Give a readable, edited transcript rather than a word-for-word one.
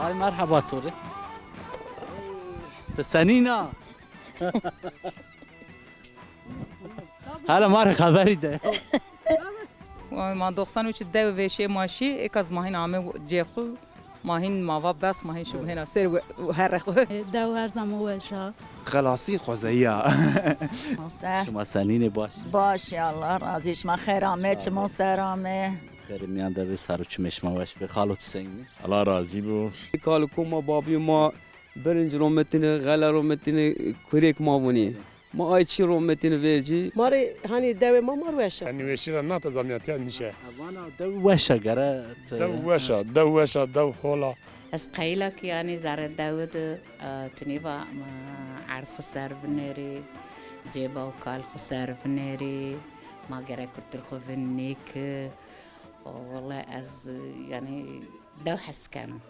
هاي مرحبا توري تسنينا هلا مار خبری ده ما دخسان وش الدو وشي ماشي إكاز ماهين عمي جيخو ماهين ما بس ماهين شو هنا سير وهرخو دو هر زمان وشا خلاصي خوزيا شما سنین باش باشه الله راضیش ما خیرامه چما سرامه خیر میان ده به سر و چمش ما باش به خالو تسنگی الله راضی بو کالکو ما بابی ما برنج رو متینه غله رو متینه کریک ما بونی ما آیچی رو متینه ورجی ماری هنی دو ما وشا نوشی را نه تزامیتی میشه اوانا دو وشه گره دو وشا دو خولا از قیلک یعنی زر داود تنیبا عرض خسر بنری جيبا وكال خسر فنيري ما قرا كرت الخوف النيك والله از يعني دو حس كانوا